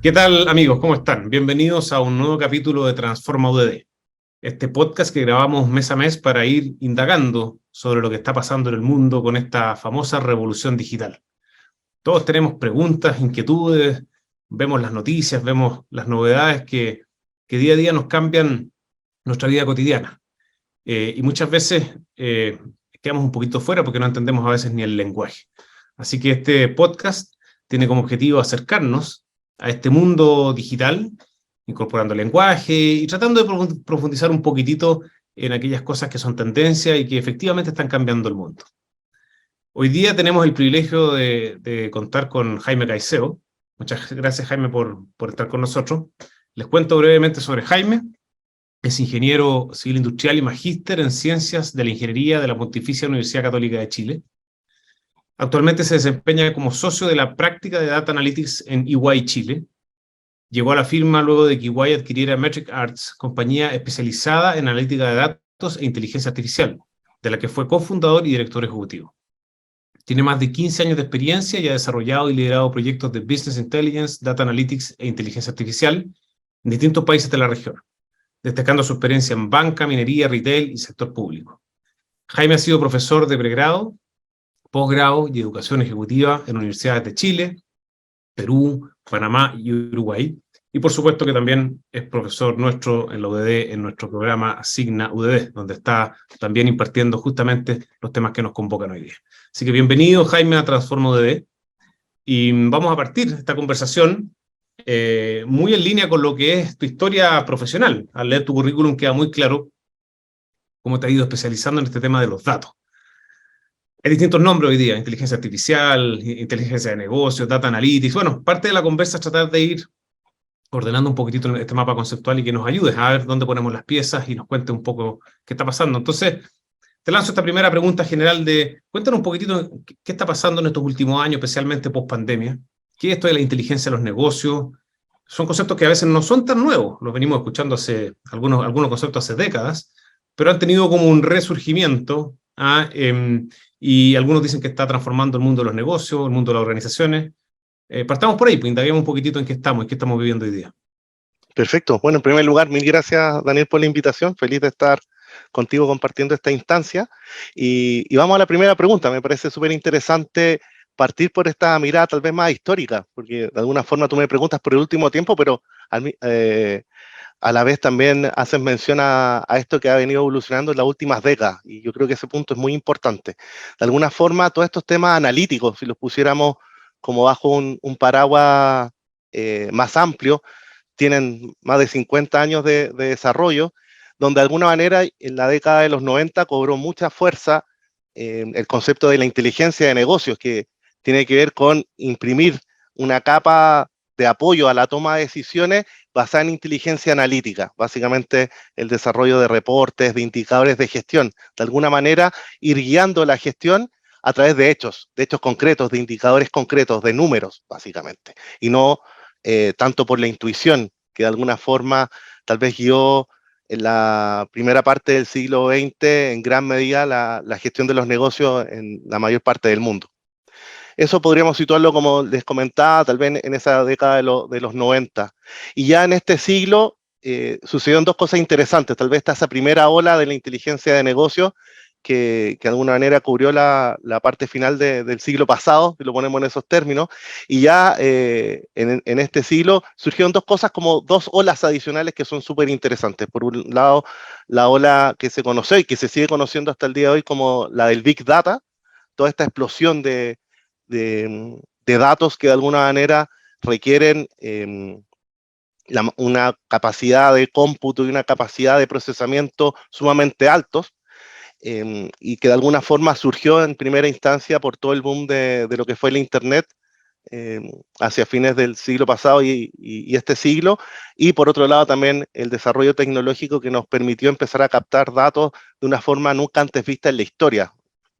¿Qué tal, amigos? ¿Cómo están? Bienvenidos a un nuevo capítulo de Transforma UDD, este podcast que grabamos mes a mes para ir indagando sobre lo que está pasando en el mundo con esta famosa revolución digital. Todos tenemos preguntas, inquietudes, vemos las noticias, vemos las novedades que día a día nos cambian nuestra vida cotidiana. Y muchas veces quedamos un poquito fuera porque no entendemos a veces ni el lenguaje. Así que este podcast tiene como objetivo acercarnos a este mundo digital, incorporando lenguaje y tratando de profundizar un poquitito en aquellas cosas que son tendencia y que efectivamente están cambiando el mundo. Hoy día tenemos el privilegio de contar con Jaime Caicedo. Muchas gracias, Jaime, por estar con nosotros. Les cuento brevemente sobre Jaime. Es ingeniero civil industrial y magíster en ciencias de la ingeniería de la Pontificia Universidad Católica de Chile. Actualmente se desempeña como socio de la práctica de Data Analytics en EY Chile. Llegó a la firma luego de que EY adquiriera Metric Arts, compañía especializada en analítica de datos e inteligencia artificial, de la que fue cofundador y director ejecutivo. Tiene más de 15 años de experiencia y ha desarrollado y liderado proyectos de Business Intelligence, Data Analytics e inteligencia artificial en distintos países de la región, destacando su experiencia en banca, minería, retail y sector público. Jaime ha sido profesor de pregrado, posgrado y educación ejecutiva en universidades de Chile, Perú, Panamá y Uruguay. Y por supuesto que también es profesor nuestro en la UDD, en nuestro programa Asigna UDD, donde está también impartiendo justamente los temas que nos convocan hoy día. Así que bienvenido, Jaime, a Transforma UDD. Y vamos a partir esta conversación muy en línea con lo que es tu historia profesional. Al leer tu currículum queda muy claro cómo te has ido especializando en este tema de los datos. Hay distintos nombres hoy día: inteligencia artificial, inteligencia de negocios, data analytics. Bueno, parte de la conversa es tratar de ir ordenando un poquitito este mapa conceptual y que nos ayudes a ver dónde ponemos las piezas y nos cuente un poco qué está pasando. Entonces, te lanzo esta primera pregunta general de, cuéntanos un poquitito qué está pasando en estos últimos años, especialmente post pandemia. ¿Qué es esto de la inteligencia de los negocios? Son conceptos que a veces no son tan nuevos, los venimos escuchando hace algunos conceptos hace décadas, pero han tenido como un resurgimiento, y algunos dicen que está transformando el mundo de los negocios, el mundo de las organizaciones. Partamos por ahí, pues indaguemos un poquitito en qué estamos viviendo hoy día. Perfecto. Bueno, en primer lugar, mil gracias, Daniel, por la invitación. Feliz de estar contigo compartiendo esta instancia. Y vamos a la primera pregunta. Me parece súper interesante partir por esta mirada tal vez más histórica, porque de alguna forma tú me preguntas por el último tiempo, pero a la vez también haces mención a esto que ha venido evolucionando en las últimas décadas. Y yo creo que ese punto es muy importante. De alguna forma, todos estos temas analíticos, si los pusiéramos como bajo un paraguas más amplio, tienen más de 50 años de desarrollo, donde de alguna manera en la década de los 90 cobró mucha fuerza el concepto de la inteligencia de negocios, que tiene que ver con imprimir una capa de apoyo a la toma de decisiones basada en inteligencia analítica, básicamente el desarrollo de reportes, de indicadores de gestión, de alguna manera ir guiando la gestión a través de hechos concretos, de indicadores concretos, de números, básicamente, y no tanto por la intuición, que de alguna forma tal vez guió en la primera parte del siglo XX en gran medida la gestión de los negocios en la mayor parte del mundo. Eso podríamos situarlo, como les comentaba, tal vez en esa década de los 90. Y ya en este siglo sucedieron dos cosas interesantes. Tal vez está esa primera ola de la inteligencia de negocios que de alguna manera cubrió la parte final del siglo pasado, si lo ponemos en esos términos, y ya en este siglo surgieron dos cosas, como dos olas adicionales que son súper interesantes. Por un lado, la ola que se conoció y que se sigue conociendo hasta el día de hoy como la del Big Data, toda esta explosión de datos que de alguna manera requieren una capacidad de cómputo y una capacidad de procesamiento sumamente altos, y que de alguna forma surgió en primera instancia por todo el boom de lo que fue el Internet hacia fines del siglo pasado y este siglo, y por otro lado también el desarrollo tecnológico que nos permitió empezar a captar datos de una forma nunca antes vista en la historia,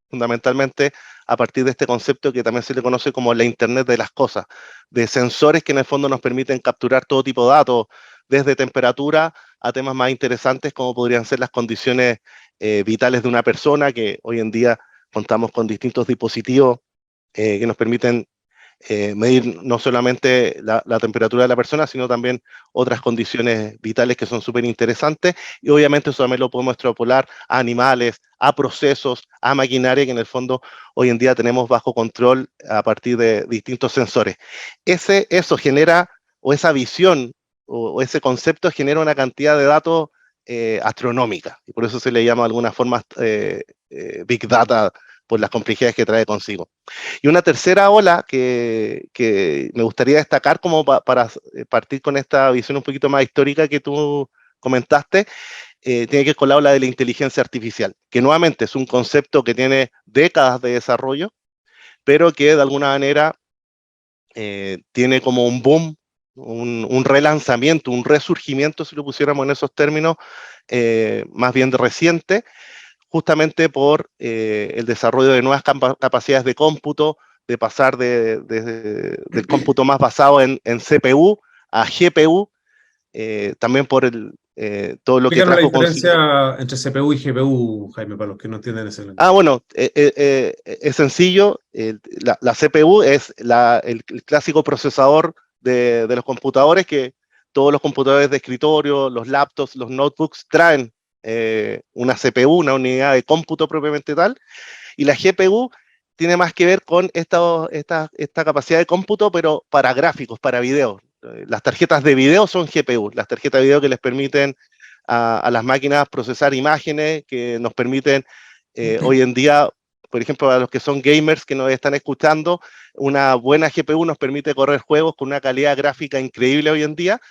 fundamentalmente a partir de este concepto que también se le conoce como la Internet de las cosas, de sensores que en el fondo nos permiten capturar todo tipo de datos, desde temperatura a temas más interesantes como podrían ser las condiciones vitales de una persona, que hoy en día contamos con distintos dispositivos que nos permiten medir no solamente la temperatura de la persona, sino también otras condiciones vitales que son súper interesantes, y obviamente eso también lo podemos extrapolar a animales, a procesos, a maquinaria que en el fondo hoy en día tenemos bajo control a partir de distintos sensores. Eso genera, o esa visión, o ese concepto genera una cantidad de datos astronómica, y por eso se le llama de alguna forma Big Data, por las complejidades que trae consigo. Y una tercera ola que me gustaría destacar como para partir con esta visión un poquito más histórica que tú comentaste, tiene que ver con la ola de la inteligencia artificial, que nuevamente es un concepto que tiene décadas de desarrollo, pero que de alguna manera tiene como un boom, un relanzamiento, un resurgimiento, si lo pusiéramos en esos términos, más bien reciente, justamente por el desarrollo de nuevas capacidades de cómputo, de pasar del cómputo más basado en CPU a GPU, también por todo lo que Explícanos la trajo consigo. diferencia entre CPU y GPU, Jaime, para los que no entienden ese lenguaje. Bueno, es sencillo. La CPU es el clásico procesador de los computadores, que todos los computadores de escritorio, los laptops, los notebooks traen una CPU, una unidad de cómputo propiamente tal, y la GPU tiene más que ver con esta capacidad de cómputo, pero para gráficos, para videos. Las tarjetas de video son GPU, las tarjetas de video que les permiten a las máquinas procesar imágenes, que nos permiten hoy en día, por ejemplo, a los que son gamers que nos están escuchando, una buena GPU nos permite correr juegos con una calidad gráfica increíble hoy en día.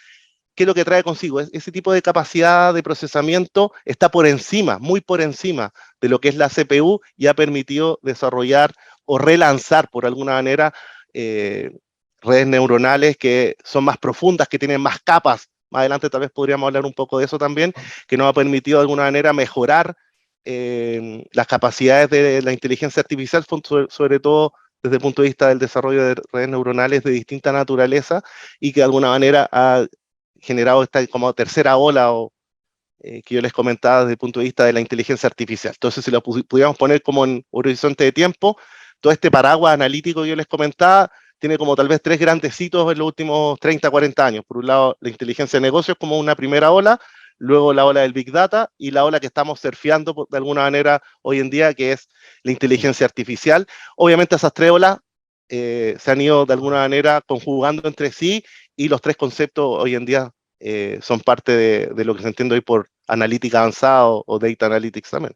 ¿Qué es lo que trae consigo? Ese tipo de capacidad de procesamiento está por encima, muy por encima de lo que es la CPU, y ha permitido desarrollar o relanzar, por alguna manera, redes neuronales que son más profundas, que tienen más capas. Más adelante tal vez podríamos hablar un poco de eso también, que nos ha permitido de alguna manera mejorar las capacidades de la inteligencia artificial, sobre todo desde el punto de vista del desarrollo de redes neuronales de distinta naturaleza, y que de alguna manera ha generado esta como tercera ola que yo les comentaba desde el punto de vista de la inteligencia artificial. Entonces, si lo pudiéramos poner como en horizonte de tiempo, todo este paraguas analítico que yo les comentaba tiene como tal vez tres grandes hitos en los últimos 30, 40 años. Por un lado, la inteligencia de negocios como una primera ola, luego la ola del Big Data, y la ola que estamos surfeando de alguna manera hoy en día, que es la inteligencia artificial. Obviamente esas tres olas se han ido de alguna manera conjugando entre sí, y los tres conceptos hoy en día son parte de lo que se entiende hoy por analítica avanzada o data analytics también.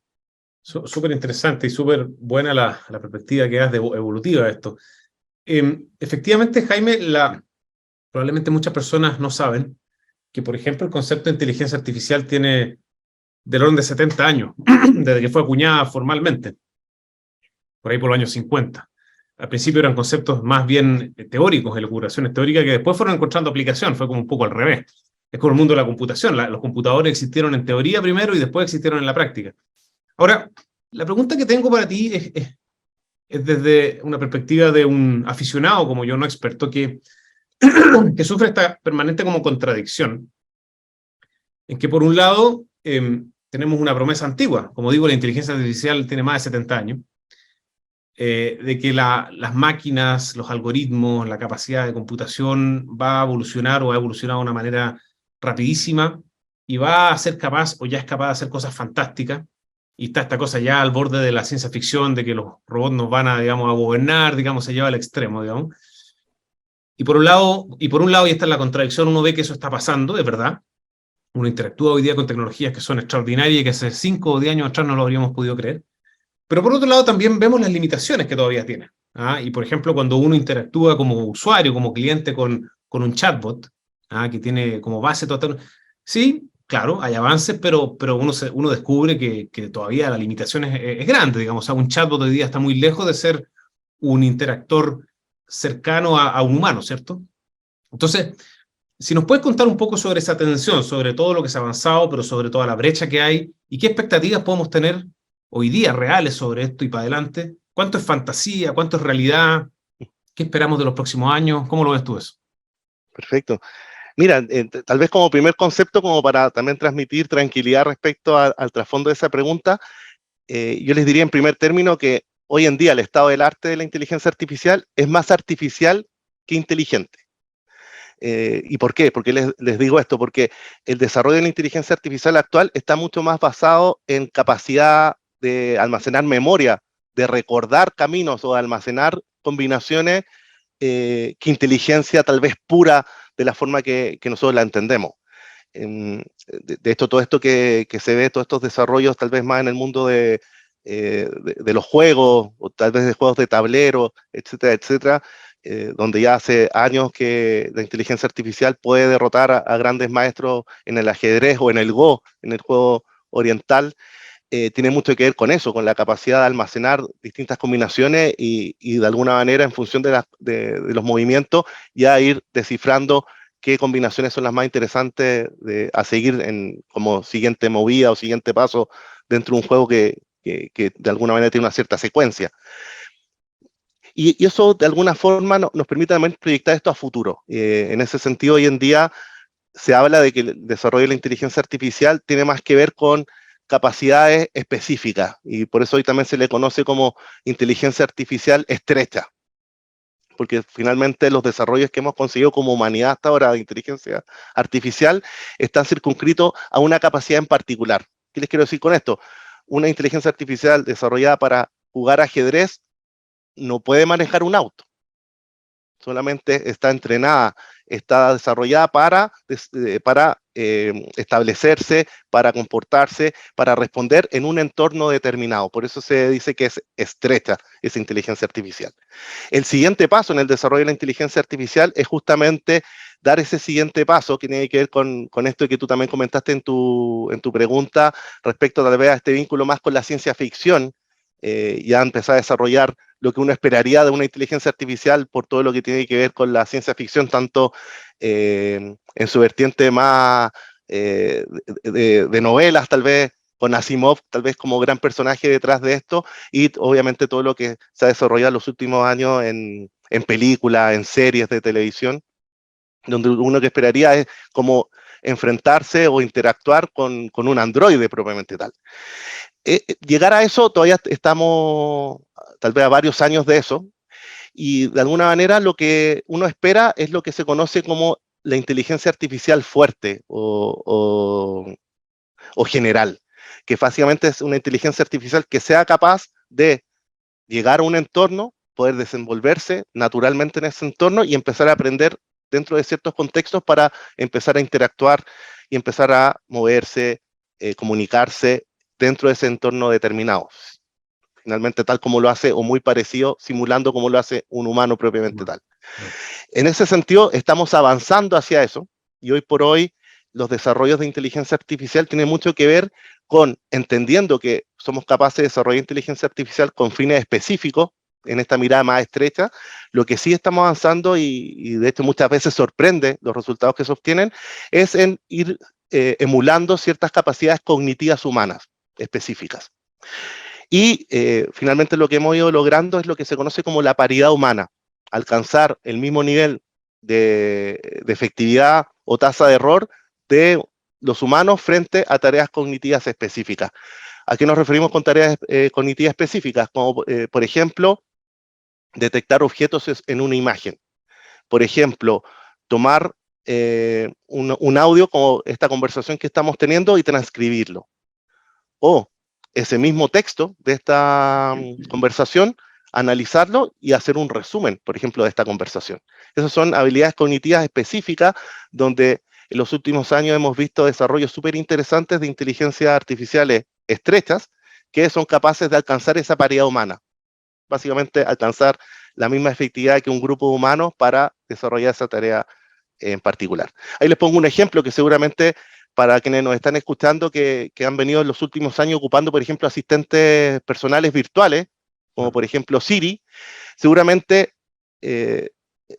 Súper interesante y súper buena la perspectiva que das de evolutiva de esto. Efectivamente, Jaime, probablemente muchas personas no saben que, por ejemplo, el concepto de inteligencia artificial tiene del orden de 70 años, desde que fue acuñada formalmente, por ahí por los años 50. Al principio eran conceptos más bien teóricos, elucubraciones teóricas, que después fueron encontrando aplicación, fue como un poco al revés. Es como el mundo de la computación, los computadores existieron en teoría primero y después existieron en la práctica. Ahora, la pregunta que tengo para ti es desde una perspectiva de un aficionado como yo, no experto, que sufre esta permanente como contradicción, en que por un lado tenemos una promesa antigua, como digo, la inteligencia artificial tiene más de 70 años, de que las máquinas, los algoritmos, la capacidad de computación va a evolucionar o ha evolucionado de una manera rapidísima y va a ser capaz o ya es capaz de hacer cosas fantásticas. Y está esta cosa ya al borde de la ciencia ficción, de que los robots nos van a, digamos, a gobernar, digamos, se lleva al extremo, digamos. Y por un lado, y esta es la contradicción, uno ve que eso está pasando, de verdad. Uno interactúa hoy día con tecnologías que son extraordinarias y que hace 5 o 10 años atrás no lo habríamos podido creer. Pero por otro lado también vemos las limitaciones que todavía tiene. ¿Ah? Y por ejemplo, cuando uno interactúa como usuario, como cliente con un chatbot, ¿ah? Que tiene como base total... Sí, claro, hay avances, pero uno descubre que todavía la limitación es grande, digamos. O sea, un chatbot hoy día está muy lejos de ser un interactor cercano a un humano, ¿cierto? Entonces, si nos puedes contar un poco sobre esa tensión, sobre todo lo que se ha avanzado, pero sobre toda la brecha que hay, y qué expectativas podemos tener hoy día reales sobre esto y para adelante. ¿Cuánto es fantasía? ¿Cuánto es realidad? ¿Qué esperamos de los próximos años? ¿Cómo lo ves tú eso? Perfecto. Mira, tal vez como primer concepto, como para también transmitir tranquilidad respecto al trasfondo de esa pregunta, yo les diría en primer término que hoy en día el estado del arte de la inteligencia artificial es más artificial que inteligente. ¿Y por qué? Porque les digo esto, porque el desarrollo de la inteligencia artificial actual está mucho más basado en capacidad de almacenar memoria, de recordar caminos o de almacenar combinaciones que inteligencia tal vez pura de la forma que nosotros la entendemos. De hecho, todo esto que se ve, todos estos desarrollos tal vez más en el mundo de los juegos, o tal vez de juegos de tablero, etcétera, etcétera, donde ya hace años que la inteligencia artificial puede derrotar a grandes maestros en el ajedrez o en el Go, en el juego oriental, tiene mucho que ver con eso, con la capacidad de almacenar distintas combinaciones y de alguna manera, en función de los movimientos, ya ir descifrando qué combinaciones son las más interesantes a seguir como siguiente movida o siguiente paso dentro de un juego que de alguna manera tiene una cierta secuencia. Y eso de alguna forma nos permite también proyectar esto a futuro. En ese sentido, hoy en día se habla de que el desarrollo de la inteligencia artificial tiene más que ver con capacidades específicas, y por eso hoy también se le conoce como inteligencia artificial estrecha, porque finalmente los desarrollos que hemos conseguido como humanidad hasta ahora de inteligencia artificial están circunscritos a una capacidad en particular. ¿Qué les quiero decir con esto? Una inteligencia artificial desarrollada para jugar ajedrez no puede manejar un auto. Solamente está entrenada, está desarrollada para establecerse, para comportarse, para responder en un entorno determinado. Por eso se dice que es estrecha esa inteligencia artificial. El siguiente paso en el desarrollo de la inteligencia artificial es justamente dar ese siguiente paso que tiene que ver con esto que tú también comentaste en tu pregunta respecto tal vez a este vínculo más con la ciencia ficción, ya empezar a desarrollar lo que uno esperaría de una inteligencia artificial por todo lo que tiene que ver con la ciencia ficción, tanto en su vertiente más de novelas, tal vez, con Asimov, tal vez como gran personaje detrás de esto, y obviamente todo lo que se ha desarrollado en los últimos años en películas, en series de televisión, donde uno que esperaría es como enfrentarse o interactuar con un androide propiamente tal. Llegar a eso, todavía estamos tal vez a varios años de eso, y de alguna manera lo que uno espera es lo que se conoce como la inteligencia artificial fuerte o general, que básicamente es una inteligencia artificial que sea capaz de llegar a un entorno, poder desenvolverse naturalmente en ese entorno y empezar a aprender dentro de ciertos contextos para empezar a interactuar y empezar a moverse, comunicarse dentro de ese entorno determinado. Finalmente, tal como lo hace, o muy parecido, simulando como lo hace un humano propiamente tal. En ese sentido, estamos avanzando hacia eso, y hoy por hoy los desarrollos de inteligencia artificial tienen mucho que ver con entendiendo que somos capaces de desarrollar inteligencia artificial con fines específicos, en esta mirada más estrecha. Lo que sí estamos avanzando, y de hecho muchas veces sorprende los resultados que se obtienen, es en ir emulando ciertas capacidades cognitivas humanas específicas. Y finalmente lo que hemos ido logrando es lo que se conoce como la paridad humana, alcanzar el mismo nivel de efectividad o tasa de error de los humanos frente a tareas cognitivas específicas. ¿A qué nos referimos con tareas cognitivas específicas? Como, por ejemplo, detectar objetos en una imagen. Por ejemplo, tomar un audio como esta conversación que estamos teniendo y transcribirlo. O ese mismo texto de esta conversación, analizarlo y hacer un resumen, por ejemplo, de esta conversación. Esas son habilidades cognitivas específicas donde en los últimos años hemos visto desarrollos súper interesantes de inteligencias artificiales estrechas que son capaces de alcanzar esa paridad humana. Básicamente, alcanzar la misma efectividad que un grupo de humanos para desarrollar esa tarea en particular. Ahí les pongo un ejemplo que seguramente para quienes nos están escuchando que han venido en los últimos años ocupando, por ejemplo, asistentes personales virtuales, como por ejemplo Siri, seguramente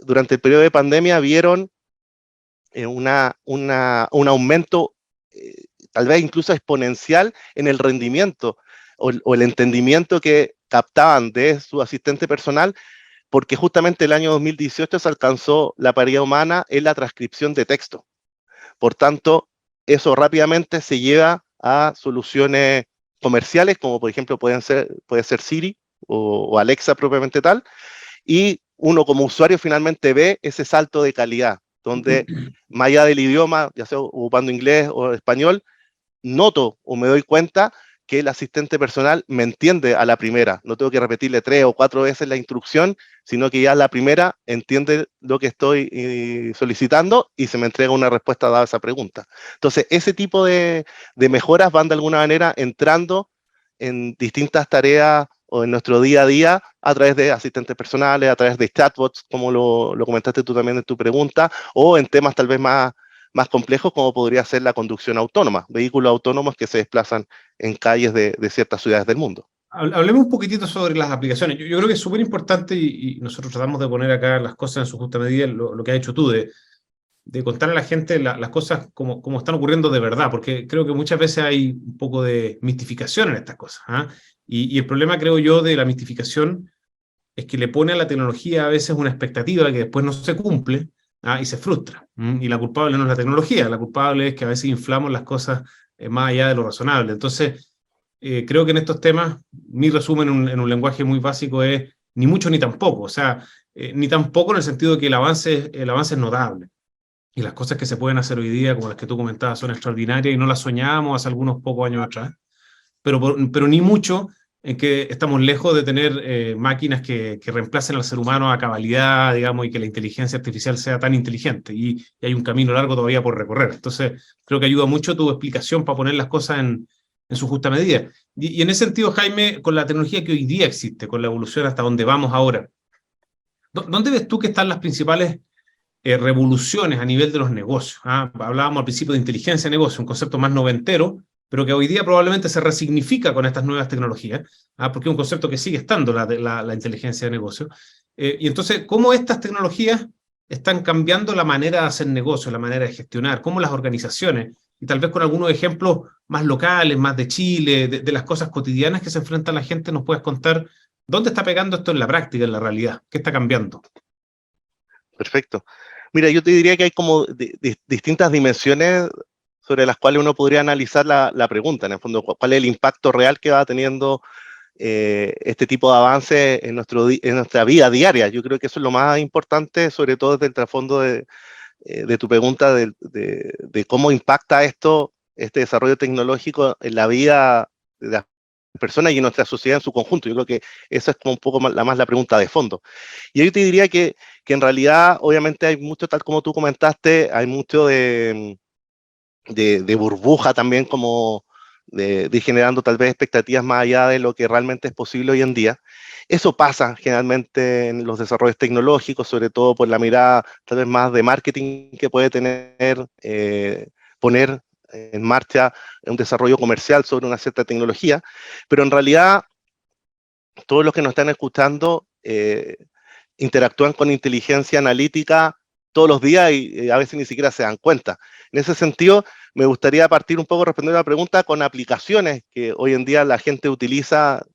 durante el periodo de pandemia vieron un aumento tal vez incluso exponencial en el rendimiento o el entendimiento que captaban de su asistente personal, porque justamente el año 2018 se alcanzó la paridad humana en la transcripción de texto. Por tanto, eso rápidamente se lleva a soluciones comerciales, como por ejemplo puede ser Siri, o Alexa propiamente tal, y uno como usuario finalmente ve ese salto de calidad, donde más allá del idioma, ya sea ocupando inglés o español, noto o me doy cuenta que el asistente personal me entiende a la primera. No tengo que repetirle 3 o 4 veces la instrucción, sino que ya a la primera entiende lo que estoy solicitando y se me entrega una respuesta dada a esa pregunta. Entonces, ese tipo de mejoras van de alguna manera entrando en distintas tareas o en nuestro día a día a través de asistentes personales, a través de chatbots, como lo comentaste tú también en tu pregunta, o en temas tal vez más complejos como podría ser la conducción autónoma, vehículos autónomos que se desplazan en calles de ciertas ciudades del mundo. Hablemos un poquitito sobre las aplicaciones. Yo creo que es súper importante y nosotros tratamos de poner acá las cosas en su justa medida, lo que has hecho tú, de contar a la gente las cosas como están ocurriendo de verdad, porque creo que muchas veces hay un poco de mistificación en estas cosas. ¿Ah? Y el problema, creo yo, de la mistificación es que le pone a la tecnología a veces una expectativa que después no se cumple. ¿Ah? Y se frustra. Y la culpable no es la tecnología, la culpable es que a veces inflamos las cosas más allá de lo razonable. Entonces, creo que en estos temas, mi resumen en un lenguaje muy básico es ni mucho ni tampoco. O sea, ni tampoco en el sentido de que el avance es notable. Y las cosas que se pueden hacer hoy día, como las que tú comentabas, son extraordinarias y no las soñábamos hace algunos pocos años atrás. Pero ni mucho en que estamos lejos de tener máquinas que reemplacen al ser humano a cabalidad, digamos, y que la inteligencia artificial sea tan inteligente. Y hay un camino largo todavía por recorrer. Entonces, creo que ayuda mucho tu explicación para poner las cosas en su justa medida. Y en ese sentido, Jaime, con la tecnología que hoy día existe, con la evolución hasta donde vamos ahora, ¿dónde ves tú que están las principales revoluciones a nivel de los negocios? ¿Ah? Hablábamos al principio de inteligencia de negocio, un concepto más noventero, pero que hoy día probablemente se resignifica con estas nuevas tecnologías, ¿ah? Porque es un concepto que sigue estando la inteligencia de negocio. Y entonces, ¿cómo estas tecnologías están cambiando la manera de hacer negocio, la manera de gestionar, cómo las organizaciones, y tal vez con algunos ejemplos más locales, más de Chile, de las cosas cotidianas que se enfrenta la gente, nos puedes contar dónde está pegando esto en la práctica, en la realidad, qué está cambiando? Perfecto. Mira, yo te diría que hay como distintas dimensiones sobre las cuales uno podría analizar la pregunta, en el fondo, cuál es el impacto real que va teniendo este tipo de avances en nuestra vida diaria. Yo creo que eso es lo más importante, sobre todo desde el trasfondo de tu pregunta de cómo impacta este desarrollo tecnológico en la vida de las personas y en nuestra sociedad en su conjunto. Yo creo que esa es como un poco más la pregunta de fondo. Y yo te diría que en realidad, obviamente, hay mucho, tal como tú comentaste, hay mucho de burbuja también, como de ir generando tal vez expectativas más allá de lo que realmente es posible hoy en día. Eso pasa generalmente en los desarrollos tecnológicos, sobre todo por la mirada tal vez más de marketing que puede tener, poner en marcha un desarrollo comercial sobre una cierta tecnología, pero en realidad todos los que nos están escuchando interactúan con inteligencia analítica todos los días y a veces ni siquiera se dan cuenta. En ese sentido, me gustaría partir un poco respondiendo a la pregunta con aplicaciones que hoy en día la gente utiliza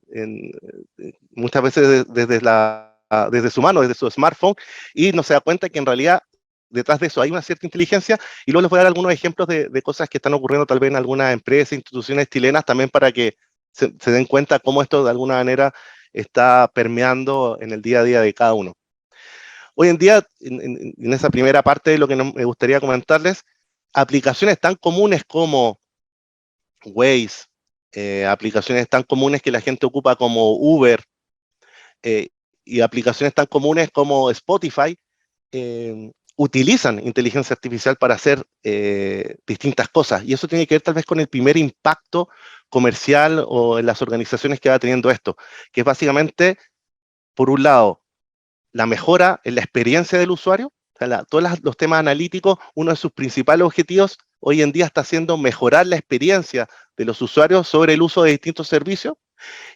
muchas veces desde su mano, desde su smartphone, y no se da cuenta que en realidad detrás de eso hay una cierta inteligencia. Y luego les voy a dar algunos ejemplos de cosas que están ocurriendo tal vez en algunas empresas, instituciones chilenas, también para que se den cuenta cómo esto de alguna manera está permeando en el día a día de cada uno. Hoy en día, en esa primera parte de lo que me gustaría comentarles, aplicaciones tan comunes como Waze, aplicaciones tan comunes que la gente ocupa como Uber, eh, y aplicaciones tan comunes como Spotify, utilizan inteligencia artificial para hacer distintas cosas. Y eso tiene que ver tal vez con el primer impacto comercial o en las organizaciones que va teniendo esto, que es básicamente, por un lado, la mejora en la experiencia del usuario. O sea, todos los temas analíticos, uno de sus principales objetivos hoy en día está siendo mejorar la experiencia de los usuarios sobre el uso de distintos servicios.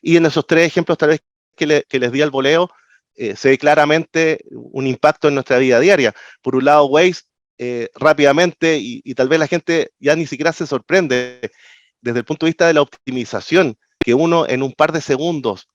Y en esos tres ejemplos tal vez que les di al voleo, se ve claramente un impacto en nuestra vida diaria. Por un lado, Waze, rápidamente, y tal vez la gente ya ni siquiera se sorprende, desde el punto de vista de la optimización, que uno en un par de segundos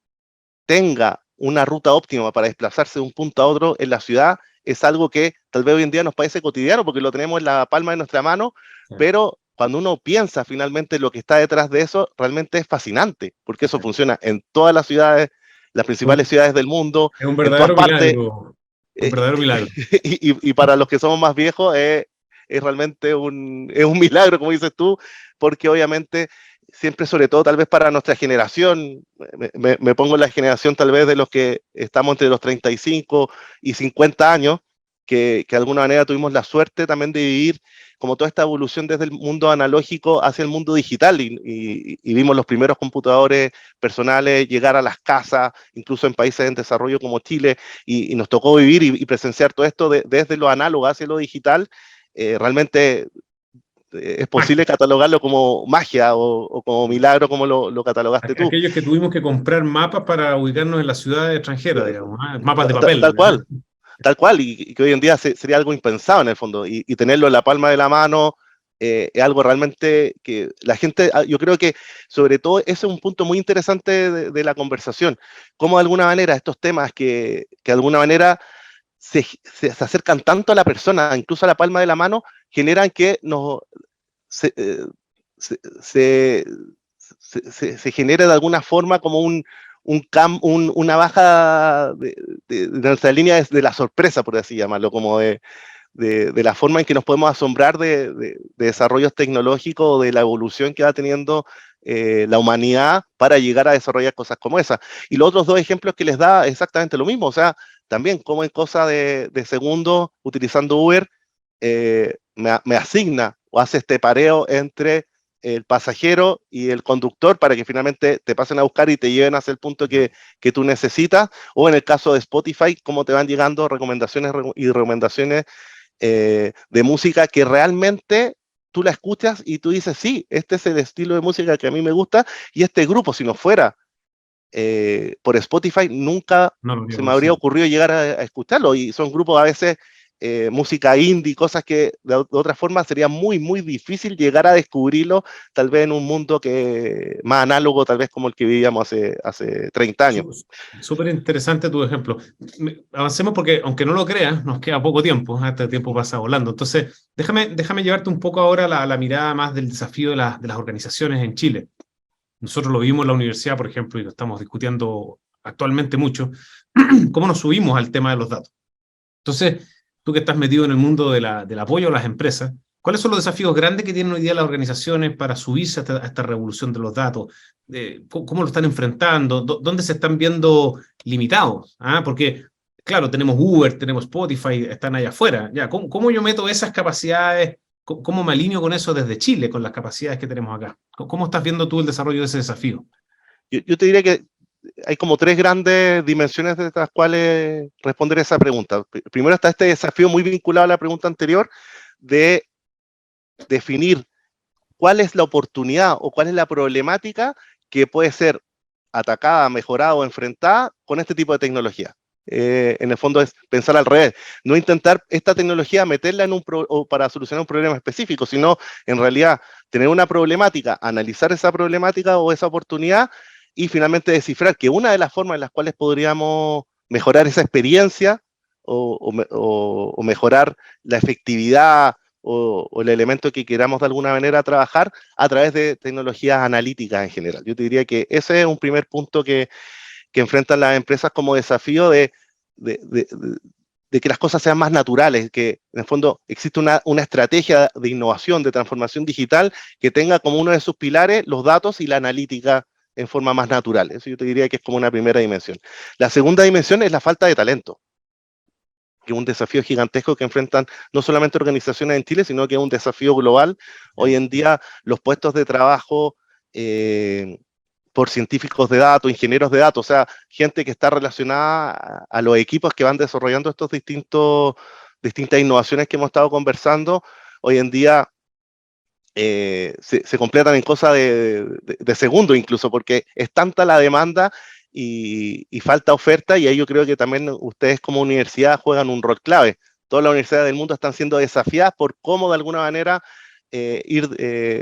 tenga una ruta óptima para desplazarse de un punto a otro en la ciudad, es algo que tal vez hoy en día nos parece cotidiano porque lo tenemos en la palma de nuestra mano, Sí. pero cuando uno piensa finalmente lo que está detrás de eso, realmente es fascinante, porque eso funciona en todas las ciudades las principales ciudades del mundo, Es un en todas verdadero partes. milagro, un verdadero milagro. Y para los que somos más viejos es realmente es un milagro, como dices tú, porque obviamente siempre, sobre todo tal vez para nuestra generación, me pongo en la generación tal vez de los que estamos entre los 35 y 50 años, que de alguna manera tuvimos la suerte también de vivir como toda esta evolución desde el mundo analógico hacia el mundo digital y vimos los primeros computadores personales llegar a las casas, incluso en países en desarrollo como Chile, y nos tocó vivir y presenciar todo esto desde lo análogo hacia lo digital. Realmente es posible Magia. catalogarlo como magia o como milagro, como lo catalogaste tú. Aquellos que tuvimos que comprar mapas para ubicarnos en la ciudad extranjera, digamos, ¿ah? Mapas de Tal papel. cual, ¿Ah? tal cual, y que hoy en día sería algo impensado en el fondo, y tenerlo en la palma de la mano es algo realmente que la gente, yo creo que sobre todo ese es un punto muy interesante de la conversación, cómo de alguna manera estos temas que de alguna manera se acercan tanto a la persona, incluso a la palma de la mano, generan que se, eh, se, se, se genere de alguna forma como una baja de nuestra línea de la sorpresa, por así llamarlo, como de la forma en que nos podemos asombrar de desarrollos tecnológicos, de la evolución que va teniendo la humanidad para llegar a desarrollar cosas como esa. Y los otros dos ejemplos que les da exactamente lo mismo, o sea, también como en cosa de segundos, utilizando Uber, me asigna o hace este pareo entre el pasajero y el conductor para que finalmente te pasen a buscar y te lleven hacia el punto que tú necesitas, o en el caso de Spotify, cómo te van llegando recomendaciones y recomendaciones de música que realmente tú la escuchas y tú dices, sí, este es el estilo de música que a mí me gusta, y este grupo, si no fuera por Spotify, nunca No lo había se me habría conocido. ocurrido llegar a escucharlo, y son grupos a veces música indie, cosas que de otra forma sería muy, muy difícil llegar a descubrirlo, tal vez en un mundo más análogo, tal vez como el que vivíamos hace 30 años. Súper interesante tu ejemplo. Avancemos porque, aunque no lo creas, nos queda poco tiempo. Este tiempo pasa volando. Entonces, déjame llevarte un poco ahora la mirada más del desafío de las organizaciones en Chile. Nosotros lo vimos en la universidad, por ejemplo, y lo estamos discutiendo actualmente mucho, cómo nos subimos al tema de los datos. Entonces, tú que estás metido en el mundo del apoyo a las empresas, ¿cuáles son los desafíos grandes que tienen hoy día las organizaciones para subirse a esta revolución de los datos? ¿Cómo lo están enfrentando? ¿Dónde se están viendo limitados? ¿Ah? Porque, claro, tenemos Uber, tenemos Spotify, están allá afuera. Ya, ¿cómo yo meto esas capacidades? ¿Cómo me alineo con eso desde Chile, con las capacidades que tenemos acá? ¿Cómo estás viendo tú el desarrollo de ese desafío? Yo te diría que hay como tres grandes dimensiones de las cuales responder esa pregunta. Primero está este desafío muy vinculado a la pregunta anterior de definir cuál es la oportunidad o cuál es la problemática que puede ser atacada, mejorada o enfrentada con este tipo de tecnología. En el fondo es pensar al revés, no intentar esta tecnología meterla o para solucionar un problema específico, sino en realidad tener una problemática, analizar esa problemática o esa oportunidad y finalmente descifrar que una de las formas en las cuales podríamos mejorar esa experiencia o mejorar la efectividad o el elemento que queramos de alguna manera trabajar a través de tecnologías analíticas en general. Yo te diría que ese es un primer punto que enfrentan las empresas como desafío de, de, de que las cosas sean más naturales, que en el fondo existe una estrategia de innovación, de transformación digital, que tenga como uno de sus pilares los datos y la analítica en forma más natural. Eso yo te diría que es como una primera dimensión. La segunda dimensión es la falta de talento, que es un desafío gigantesco que enfrentan no solamente organizaciones en Chile, sino que es un desafío global. Hoy en día los puestos de trabajo por científicos de datos, ingenieros de datos, o sea, gente que está relacionada a los equipos que van desarrollando distintas innovaciones que hemos estado conversando, hoy en día se completan en cosa de segundo incluso, porque es tanta la demanda y falta oferta, y ahí yo creo que también ustedes como universidad juegan un rol clave. Todas las universidades del mundo están siendo desafiadas por cómo de alguna manera ir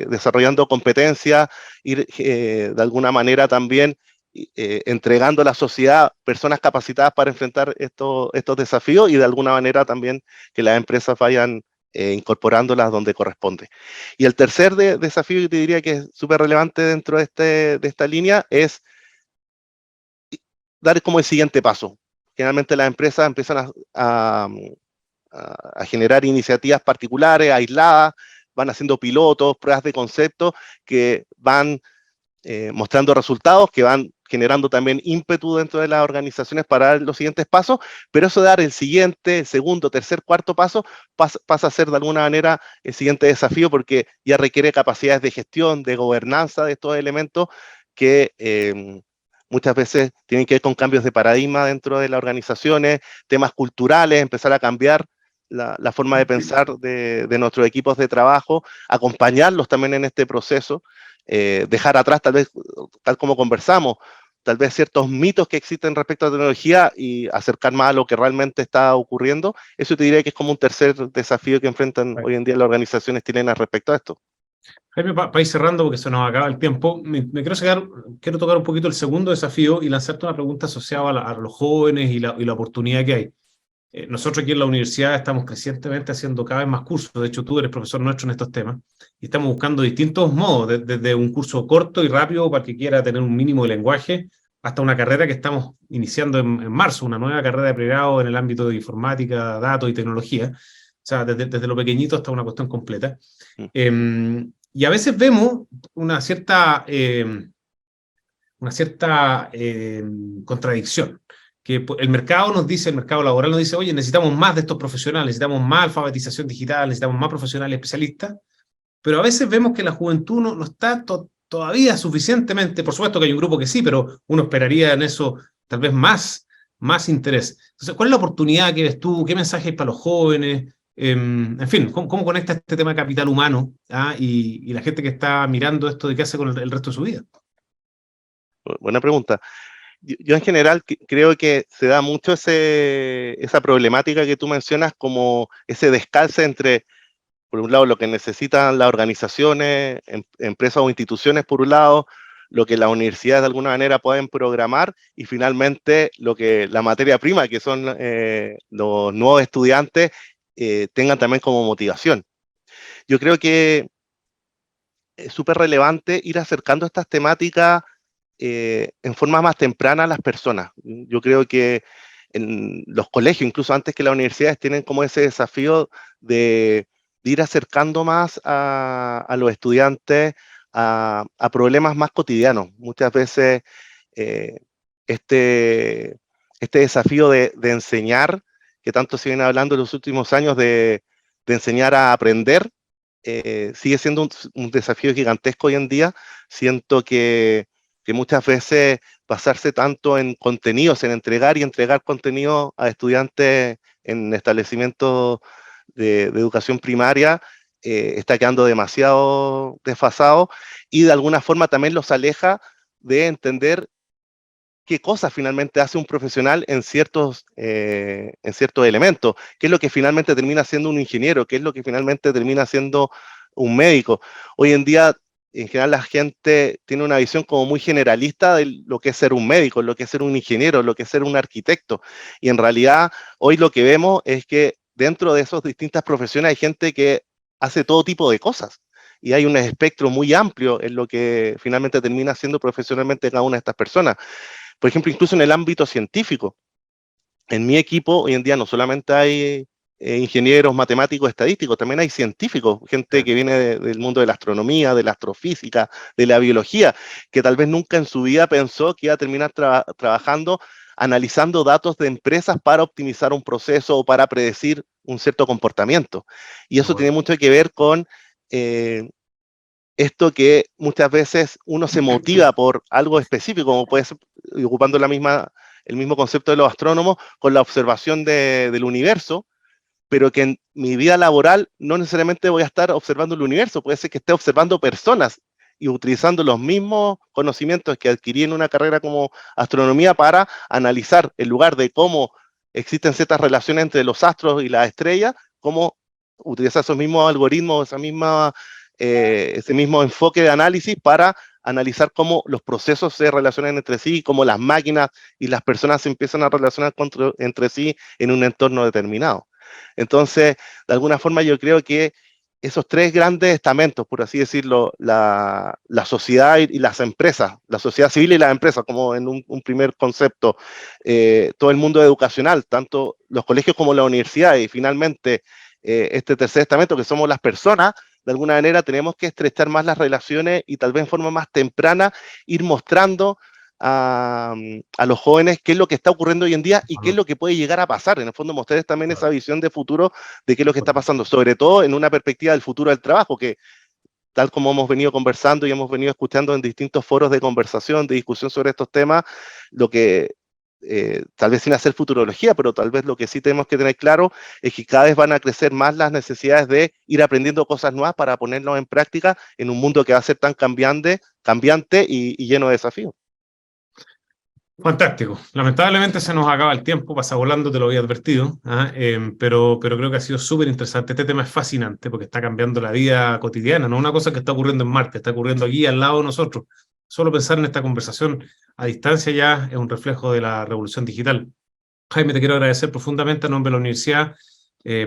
desarrollando competencias, ir de alguna manera también entregando a la sociedad personas capacitadas para enfrentar estos desafíos, y de alguna manera también que las empresas vayan incorporándolas donde corresponde. Y el tercer desafío, yo te diría que es súper relevante dentro de esta línea, es dar como el siguiente paso. Generalmente las empresas empiezan a generar iniciativas particulares, aisladas, van haciendo pilotos, pruebas de concepto que van mostrando resultados, que van generando también ímpetu dentro de las organizaciones para dar los siguientes pasos, pero eso de dar el siguiente, segundo, tercer, cuarto paso pasa a ser de alguna manera el siguiente desafío, porque ya requiere capacidades de gestión, de gobernanza de estos elementos que muchas veces tienen que ver con cambios de paradigma dentro de las organizaciones, temas culturales, empezar a cambiar la forma de pensar de nuestros equipos de trabajo, acompañarlos también en este proceso, dejar atrás tal vez, tal como conversamos, tal vez ciertos mitos que existen respecto a la tecnología y acercar más a lo que realmente está ocurriendo. Eso te diría que es como un tercer desafío que enfrentan hoy en día las organizaciones chilenas respecto a esto. Jaime, para ir cerrando, porque se nos acaba el tiempo, quiero tocar un poquito el segundo desafío y lanzarte una pregunta asociada a los jóvenes y la oportunidad que hay. Nosotros aquí en la universidad estamos crecientemente haciendo cada vez más cursos. De hecho, tú eres profesor nuestro en estos temas y estamos buscando distintos modos, desde un curso corto y rápido para el que quiera tener un mínimo de lenguaje, hasta una carrera que estamos iniciando en marzo, una nueva carrera de pregrado en el ámbito de informática, datos y tecnología. O sea, desde lo pequeñito hasta una cuestión completa. Y a veces vemos una cierta contradicción, que el mercado nos dice, el mercado laboral nos dice, oye, necesitamos más de estos profesionales, necesitamos más alfabetización digital, necesitamos más profesionales especialistas, pero a veces vemos que la juventud no está todavía suficientemente, por supuesto que hay un grupo que sí, pero uno esperaría en eso tal vez más interés. Entonces, ¿cuál es la oportunidad que ves tú? ¿Qué mensaje hay para los jóvenes? En fin, ¿cómo conecta este tema de capital humano y la gente que está mirando esto de qué hace con el resto de su vida? Buena pregunta. Yo en general creo que se da mucho esa problemática que tú mencionas, como ese descalce entre, por un lado, lo que necesitan las organizaciones, empresas o instituciones, por un lado, lo que las universidades de alguna manera pueden programar, y finalmente lo que la materia prima, que son los nuevos estudiantes, tengan también como motivación. Yo creo que es súper relevante ir acercando estas temáticas en forma más temprana a las personas. Yo creo que en los colegios, incluso antes que las universidades, tienen como ese desafío de ir acercando más a los estudiantes a problemas más cotidianos. Muchas veces eh, este, este desafío de enseñar, que tanto se viene hablando en los últimos años de enseñar a aprender, sigue siendo un desafío gigantesco hoy en día. Siento que muchas veces basarse tanto en contenidos, en entregar y entregar contenido a estudiantes en establecimientos de educación primaria, está quedando demasiado desfasado, y de alguna forma también los aleja de entender qué cosas finalmente hace un profesional en ciertos elementos, qué es lo que finalmente termina siendo un ingeniero, qué es lo que finalmente termina siendo un médico. Hoy en día, en general, la gente tiene una visión como muy generalista de lo que es ser un médico, lo que es ser un ingeniero, lo que es ser un arquitecto, y en realidad hoy lo que vemos es que dentro de esas distintas profesiones hay gente que hace todo tipo de cosas, y hay un espectro muy amplio en lo que finalmente termina siendo profesionalmente cada una de estas personas. Por ejemplo, incluso en el ámbito científico. En mi equipo hoy en día no solamente hay ingenieros, matemáticos, estadísticos, también hay científicos, gente que viene del mundo de la astronomía, de la astrofísica, de la biología, que tal vez nunca en su vida pensó que iba a terminar trabajando analizando datos de empresas para optimizar un proceso o para predecir un cierto comportamiento. Y eso tiene mucho que ver con esto, que muchas veces uno se motiva por algo específico, como puede ser, ocupando el mismo concepto de los astrónomos, con la observación del universo, pero que en mi vida laboral no necesariamente voy a estar observando el universo, puede ser que esté observando personas y utilizando los mismos conocimientos que adquirí en una carrera como astronomía para analizar, en lugar de cómo existen ciertas relaciones entre los astros y las estrellas, cómo utilizar esos mismos algoritmos, ese mismo enfoque de análisis para analizar cómo los procesos se relacionan entre sí, cómo las máquinas y las personas se empiezan a relacionar entre sí en un entorno determinado. Entonces, de alguna forma yo creo que esos tres grandes estamentos, por así decirlo, la sociedad y las empresas, la sociedad civil y las empresas, como en un primer concepto, todo el mundo educacional, tanto los colegios como la universidad, y finalmente este tercer estamento, que somos las personas, de alguna manera tenemos que estrechar más las relaciones y tal vez en forma más temprana ir mostrando a los jóvenes qué es lo que está ocurriendo hoy en día y qué es lo que puede llegar a pasar. En el fondo, mostrarles también esa visión de futuro de qué es lo que está pasando, sobre todo en una perspectiva del futuro del trabajo, que tal como hemos venido conversando y hemos venido escuchando en distintos foros de conversación, de discusión sobre estos temas, lo que tal vez sin hacer futurología, pero tal vez lo que sí tenemos que tener claro es que cada vez van a crecer más las necesidades de ir aprendiendo cosas nuevas para ponernos en práctica en un mundo que va a ser tan cambiante y lleno de desafíos. Fantástico. Lamentablemente se nos acaba el tiempo, pasa volando, te lo había advertido, pero creo que ha sido súper interesante. Este tema es fascinante porque está cambiando la vida cotidiana, no es una cosa que está ocurriendo en Marte, está ocurriendo aquí al lado de nosotros. Solo pensar en esta conversación a distancia ya es un reflejo de la revolución digital. Jaime, te quiero agradecer profundamente a nombre de la universidad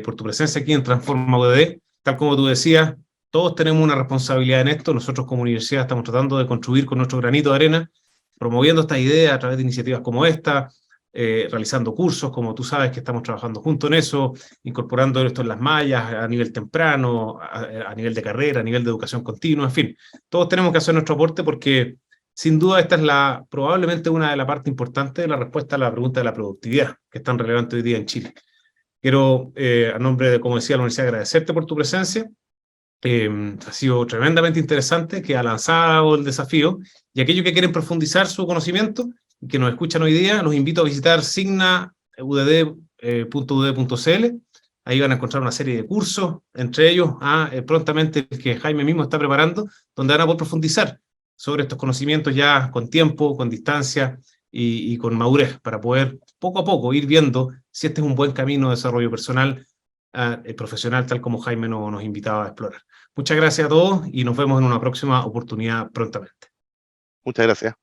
por tu presencia aquí en Transforma UDD. Tal como tú decías, todos tenemos una responsabilidad en esto. Nosotros como universidad estamos tratando de contribuir con nuestro granito de arena, promoviendo esta idea a través de iniciativas como esta, realizando cursos, como tú sabes que estamos trabajando junto en eso, incorporando esto en las mallas a nivel temprano, a nivel de carrera, a nivel de educación continua, en fin. Todos tenemos que hacer nuestro aporte porque sin duda esta es probablemente una de las partes importantes de la respuesta a la pregunta de la productividad, que es tan relevante hoy día en Chile. Quiero, a nombre de, como decía, la universidad, agradecerte por tu presencia. Ha sido tremendamente interesante, que ha lanzado el desafío, y aquellos que quieren profundizar su conocimiento y que nos escuchan hoy día, los invito a visitar signaudd.ud.cl. Ahí van a encontrar una serie de cursos, entre ellos prontamente el que Jaime mismo está preparando, donde van a poder profundizar sobre estos conocimientos ya con tiempo, con distancia y con madurez, para poder poco a poco ir viendo si este es un buen camino de desarrollo personal, profesional, tal como Jaime nos invitaba a explorar. Muchas gracias a todos y nos vemos en una próxima oportunidad prontamente. Muchas gracias.